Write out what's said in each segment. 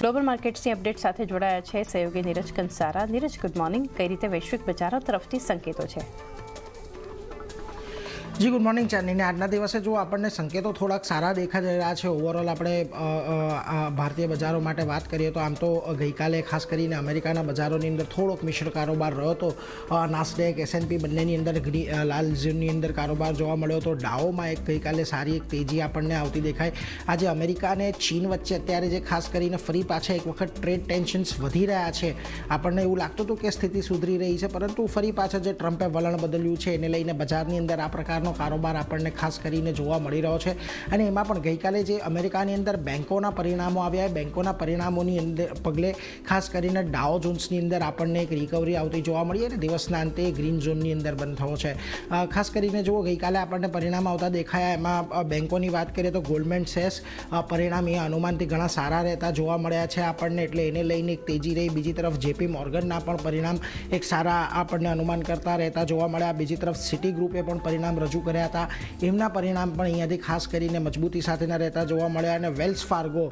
Global માર્કેટ્સની update સાથે જોડાયા છે સહયોગી નીરજ કંસારા. Neeraj, good morning. કઈ રીતે વૈશ્વિક બજારો તરફથી સંકેતો છે? જી ગુડ મોર્નિંગ ચાંદીને. આજના દિવસે જો આપણને સંકેતો થોડાક સારા દેખાઈ રહ્યા છે. ઓવરઓલ આપણે ભારતીય બજારો માટે વાત કરીએ તો આમ તો ગઈકાલે ખાસ કરીને અમેરિકાના બજારોની અંદર થોડોક મિશ્ર કારોબાર રહ્યો હતો. નાસ્ડેક, S&P બંનેની અંદર લાલ ઝોનની અંદર કારોબાર જોવા મળ્યો હતો. ડાઓમાં ગઈકાલે સારી એક તેજી આપણને આવતી દેખાય. આજે અમેરિકા અને ચીન વચ્ચે અત્યારે જે ખાસ કરીને ફરી પાછા એક વખત ટ્રેડ ટેન્શન્સ વધી રહ્યા છે. આપણને એવું લાગતું હતું કે સ્થિતિ સુધરી રહી છે, પરંતુ ફરી પાછા જે ટ્રમ્પે વલણ બદલ્યું છે એને લઈને બજારની અંદર આ પ્રકારનો કારોબાર આપણને ખાસ કરીને જોવા મળી રહ્યો છે. અને એમાં પણ ગઈકાલે જે અમેરિકાની અંદર બેન્કોના પરિણામો આવ્યા, બેન્કોના પરિણામોની અંદર પગલે ખાસ કરીને ડાઓ જોન્સની અંદર આપણને એક રિકવરી આવતી જોવા મળી અને દિવસના અંતે ગ્રીન ઝોનની અંદર બંધ થયો છે. ખાસ કરીને જુઓ, ગઈકાલે આપણને પરિણામ આવતા દેખાયા. એમાં બેન્કોની વાત કરીએ તો ગોલ્ડમેન સેક્સ પરિણામ એ અનુમાનથી ઘણા સારા રહેતા જોવા મળ્યા છે આપણને, એટલે એને લઈને એક તેજી રહી. બીજી તરફ JP મોર્ગનના પણ પરિણામ એક સારા આપણને અનુમાન કરતા રહેતા જોવા મળ્યા. બીજી તરફ સિટી ગ્રુપે પણ પરિણામ રજૂ કર્યા હતા. એમના પરિણામ પણ અહીંયાથી ખાસ કરીને મજબૂતી સાથેના રહેતા જોવા મળ્યા. અને વેલ્સ ફાર્ગો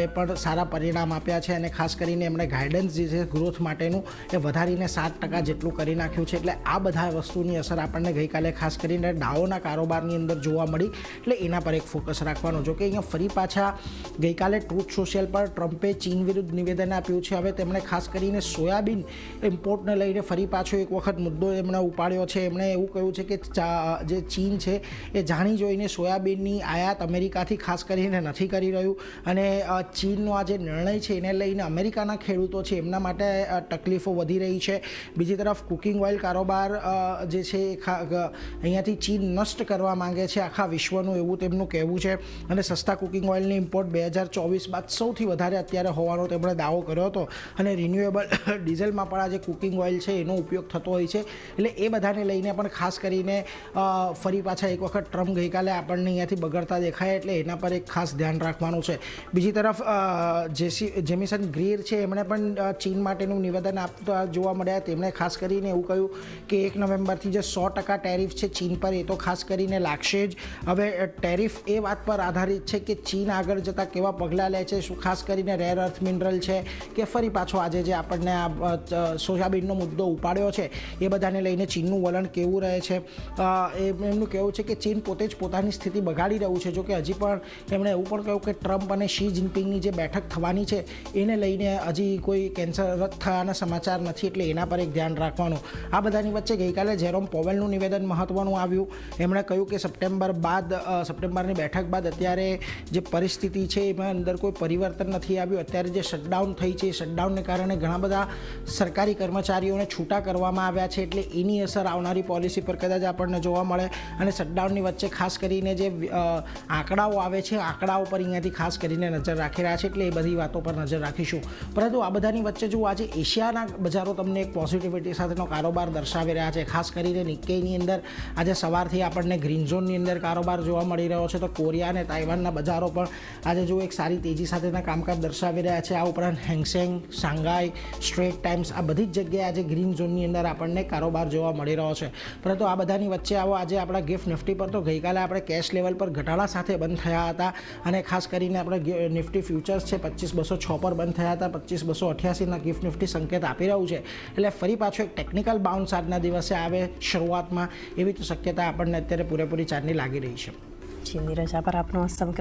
એ પણ સારા પરિણામ આપ્યા છે અને ખાસ કરીને એમણે ગાઈડન્સ જે છે ગ્રોથ માટેનું એ વધારીને 7% જેટલું કરી નાખ્યું છે. એટલે આ બધા વસ્તુની અસર આપણને ગઈકાલે ખાસ કરીને ડાઓના કારોબારની અંદર જોવા મળી. એટલે એના પર એક ફોકસ રાખવાનો. જો કે અહીંયા ફરી પાછા ગઈકાલે ટ્રુથ સોશિયલ પર ટ્રમ્પે ચીન વિરુદ્ધ નિવેદન આપ્યું છે. હવે તેમણે ખાસ કરીને સોયાબીન ઇમ્પોર્ટને લઈને ફરી પાછો એક વખત મુદ્દો એમણે ઉપાડ્યો છે. એમણે એવું કહ્યું છે કે જે ચીન છે એ જાણી જોઈને સોયાબીનની આયાત અમેરિકાથી ખાસ કરીને નથી કરી રહ્યું અને ચીનનો આ જે નિર્ણય છે એને લઈને અમેરિકાના ખેડૂતો છે એમના માટે તકલીફો વધી રહી છે. બીજી તરફ કુકિંગ ઓઇલ કારોબાર જે છે અહીંયાથી ચીન નષ્ટ કરવા માંગે છે આખા વિશ્વનું, એવું તેમનું કહેવું છે. અને સસ્તા કુકિંગ ઓઇલની ઇમ્પોર્ટ 2024 બાદ સૌથી વધારે અત્યારે હોવાનો તેમણે દાવો કર્યો હતો. અને રિન્યુએબલ ડીઝલમાં પણ આ જે કુકિંગ ઓઇલ છે એનો ઉપયોગ થતો હોય છે. એટલે એ બધાને લઈને પણ ખાસ કરીને ફરી પાછા એક વખત ટ્રમ્પ ગઈકાલે આપણને અહીંયાથી બગડતા દેખાય, એટલે એના પર એક ખાસ ધ્યાન રાખવાનું છે. બીજી તરફ જેમિસન ગ્રીર છે એમણે પણ ચીન માટેનું નિવેદન આપતા જોવા મળ્યા. તેમણે ખાસ કરીને એવું કહ્યું કે 1 નવેમ્બરથી જે 100% ટેરિફ છે ચીન પર એ તો ખાસ કરીને લાગશે જ. હવે ટેરિફ એ વાત પર આધારિત છે કે ચીન આગળ જતાં કેવા પગલાં લે છે, શું ખાસ કરીને રેર અર્થ મિનરલ છે કે ફરી પાછો આજે જે આપણને આ સોયાબીનનો મુદ્દો ઉપાડ્યો છે એ બધાને લઈને ચીનનું વલણ કેવું રહે છે. એમનું કહેવું છે કે ચીન પોતે જ પોતાની સ્થિતિ બગાડી રહ્યું છે. જો કે હજી પણ એમણે એવું પણ કહ્યું કે ટ્રમ્પ અને શી જિનપિંગની જે બેઠક થવાની છે એને લઈને હજી કોઈ કેન્સર રદ થવાના સમાચાર નથી, એટલે એના પર એક ધ્યાન રાખવાનું. આ બધાની વચ્ચે ગઈકાલે જેરોમ પોવેલનું નિવેદન મહત્ત્વનું આવ્યું. એમણે કહ્યું કે સપ્ટેમ્બરની બેઠક બાદ અત્યારે જે પરિસ્થિતિ છે એમાં અંદર કોઈ પરિવર્તન નથી આવ્યું. અત્યારે જે શટડાઉન થઈ છે એ શટડાઉનને કારણે ઘણા બધા સરકારી કર્મચારીઓને છૂટા કરવામાં આવ્યા છે, એટલે એની અસર આવનારી પોલિસી પર કદાચ આપણને જોવા મળે. અને શટડાઉનની વચ્ચે ખાસ કરીને જે આંકડાઓ આવે છે આંકડાઓ પર અહીંયાથી ખાસ કરીને નજર રાખી રહ્યા છે, એટલે એ બધી વાતો પર નજર રાખીશું. પરંતુ આ બધાની વચ્ચે જો આજે એશિયાના બજારો તમને એક પોઝિટિવિટી સાથેનો કારોબાર દર્શાવી રહ્યા છે. ખાસ કરીને નિક્કેઈની અંદર આજે સવારથી આપણને ગ્રીન ઝોનની અંદર કારોબાર જોવા મળી રહ્યો છે. તો કોરિયા અને તાઇવાનના બજારો પણ આજે જો એક સારી તેજી સાથેના કામકાજ દર્શાવી રહ્યા છે. આ ઉપરાંત હેંગસેંગ, શાંઘાઈ, સ્ટ્રેટ ટાઈમ્સ આ બધી જ જગ્યાએ આજે ગ્રીન ઝોનની અંદર આપણને કારોબાર જોવા મળી રહ્યો છે. પરંતુ આ બધાની વચ્ચે આવો આજે આપણા ગિફ્ટ નિફ્ટી પર તો ગઈકાલે આપણે કેશ લેવલ પર ઘટાડા સાથે બંધ થયા હતા. અને ખાસ કરીને આપણે નિફ્ટી ફ્યુચર્સ છે 25206 પર બંધ થયા હતા. 25288ના ગિફ્ટ નિફ્ટી સંકેત આપી રહ્યું છે. એટલે ફરી પાછો એક ટેકનિકલ બાઉન્સ આજના દિવસે આવે શરૂઆતમાં, એવી તો શક્યતા આપણને અત્યારે પૂરેપૂરી ચારની લાગી રહી છે. જી નીરજ, આભાર આપનો સમગ્ર